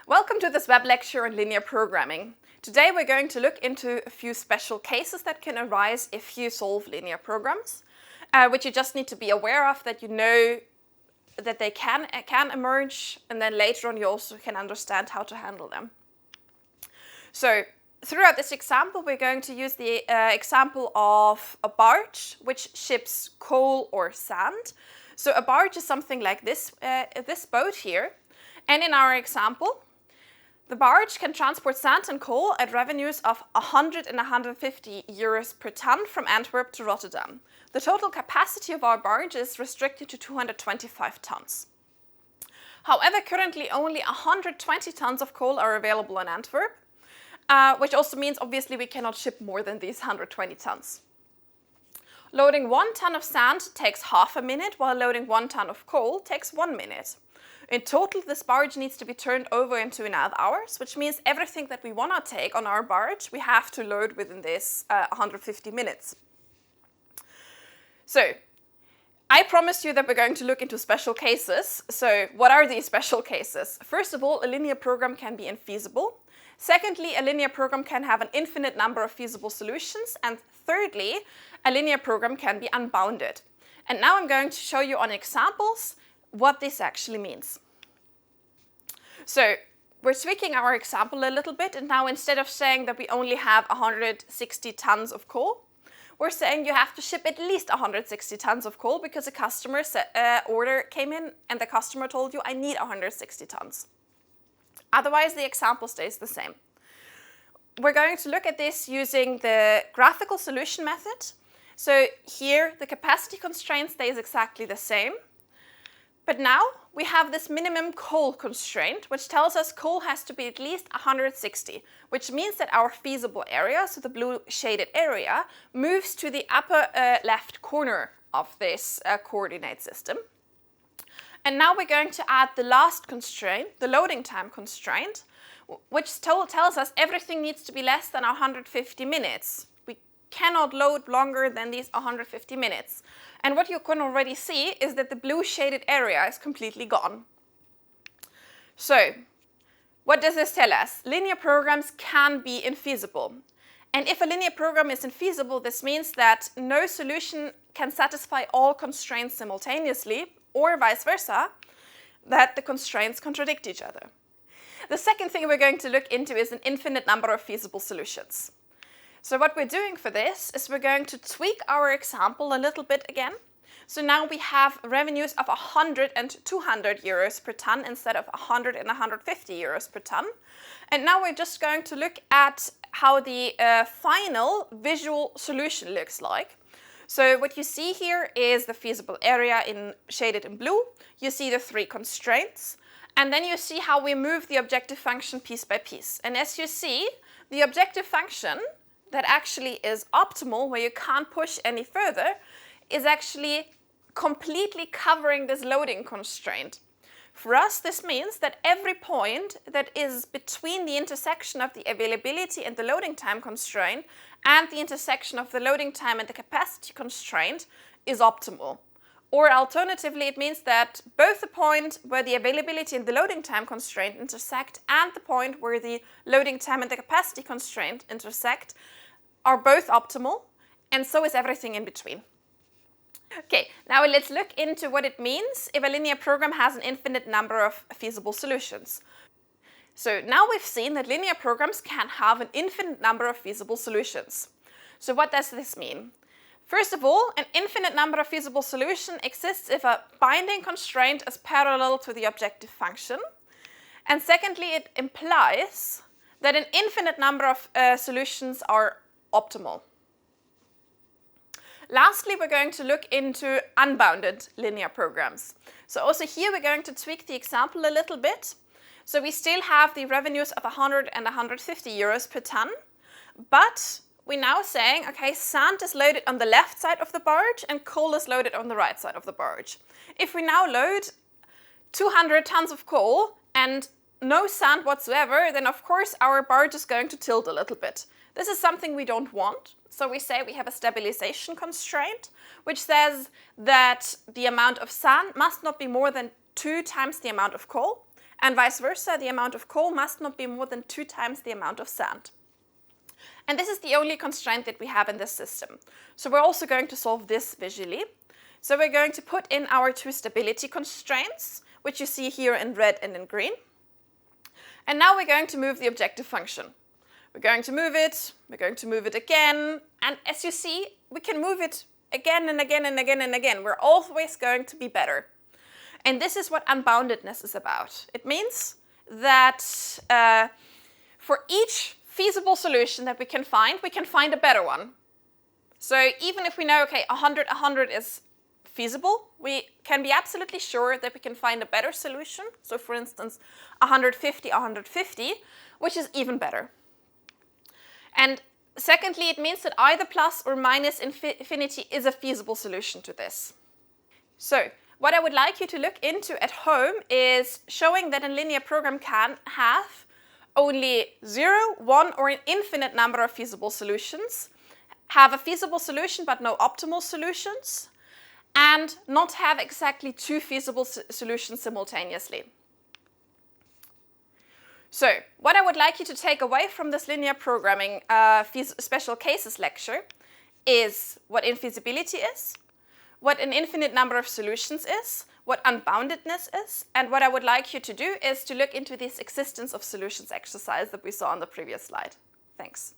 Welcome to this web lecture on linear programming. Today we're going to look into a few special cases that can arise if you solve linear programs, which you just need to be aware of, that you know that they can emerge, and then later on you also can understand how to handle them. So throughout this example we're going to use the example of a barge which ships coal or sand. So a barge is something like this boat here, and in our example the barge can transport sand and coal at revenues of 100 and 150 euros per ton from Antwerp to Rotterdam. The total capacity of our barge is restricted to 225 tons. However, currently only 120 tons of coal are available in Antwerp, which also means obviously we cannot ship more than these 120 tons. Loading 1 ton of sand takes half a minute, while loading 1 ton of coal takes 1 minute. In total, this barge needs to be turned over in 2.5 hours, which means everything that we want to take on our barge, we have to load within this 150 minutes. So, I promised you that we're going to look into special cases. So, what are these special cases? First of all, a linear program can be infeasible. Secondly, a linear program can have an infinite number of feasible solutions. And thirdly, a linear program can be unbounded. And now I'm going to show you on examples what this actually means. So we're tweaking our example a little bit, and now instead of saying that we only have 160 tons of coal, we're saying you have to ship at least 160 tons of coal because a customer order came in and the customer told you, I need 160 tons. Otherwise, the example stays the same. We're going to look at this using the graphical solution method. So here the capacity constraint stays exactly the same. But now we have this minimum coal constraint, which tells us coal has to be at least 160, which means that our feasible area, so the blue shaded area, moves to the upper left corner of this coordinate system. And now we're going to add the last constraint, the loading time constraint, which tells us everything needs to be less than 150 minutes. We cannot load longer than these 150 minutes. And what you can already see is that the blue shaded area is completely gone. So, what does this tell us? Linear programs can be infeasible. And if a linear program is infeasible, this means that no solution can satisfy all constraints simultaneously, or vice versa, that the constraints contradict each other. The second thing we're going to look into is an infinite number of feasible solutions. So what we're doing for this is we're going to tweak our example a little bit again. So now we have revenues of 100 and 200 euros per ton instead of 100 and 150 euros per ton. And now we're just going to look at how the final visual solution looks like. So what you see here is the feasible area shaded in blue. You see the 3 constraints. And then you see how we move the objective function piece by piece. And as you see, the objective function that actually is optimal, where you can't push any further, is actually completely covering this loading constraint. For us, this means that every point that is between the intersection of the availability and the loading time constraint and the intersection of the loading time and the capacity constraint is optimal. Or alternatively, it means that both the point where the availability and the loading time constraint intersect and the point where the loading time and the capacity constraint intersect are both optimal, and so is everything in between. Okay, now let's look into what it means if a linear program has an infinite number of feasible solutions. So now we've seen that linear programs can have an infinite number of feasible solutions. So what does this mean? First of all, an infinite number of feasible solutions exists if a binding constraint is parallel to the objective function. And secondly, it implies that an infinite number of solutions are optimal. Lastly, we're going to look into unbounded linear programs. So also here we're going to tweak the example a little bit. So we still have the revenues of 100 and 150 euros per ton, but we're now saying, okay, sand is loaded on the left side of the barge and coal is loaded on the right side of the barge. If we now load 200 tons of coal and no sand whatsoever, then of course our barge is going to tilt a little bit. This is something we don't want. So we say we have a stabilization constraint, which says that the amount of sand must not be more than 2 times the amount of coal, and vice versa, the amount of coal must not be more than 2 times the amount of sand. And this is the only constraint that we have in this system. So we're also going to solve this visually. So we're going to put in our 2 stability constraints, which you see here in red and in green. And now we're going to move the objective function. We're going to move it, we're going to move it again, and as you see, we can move it again and again and again and again. We're always going to be better. And this is what unboundedness is about. It means that for each feasible solution that we can find a better one. So even if we know, okay, 100 is feasible, we can be absolutely sure that we can find a better solution. So for instance, 150, which is even better. And secondly, it means that either plus or minus infinity is a feasible solution to this. So what I would like you to look into at home is showing that a linear program can have only 0, 1, or an infinite number of feasible solutions, have a feasible solution but no optimal solutions, and not have exactly 2 feasible solutions simultaneously. So, what I would like you to take away from this linear programming special cases lecture is what infeasibility is, what an infinite number of solutions is, what unboundedness is, and what I would like you to do is to look into this existence of solutions exercise that we saw on the previous slide. Thanks.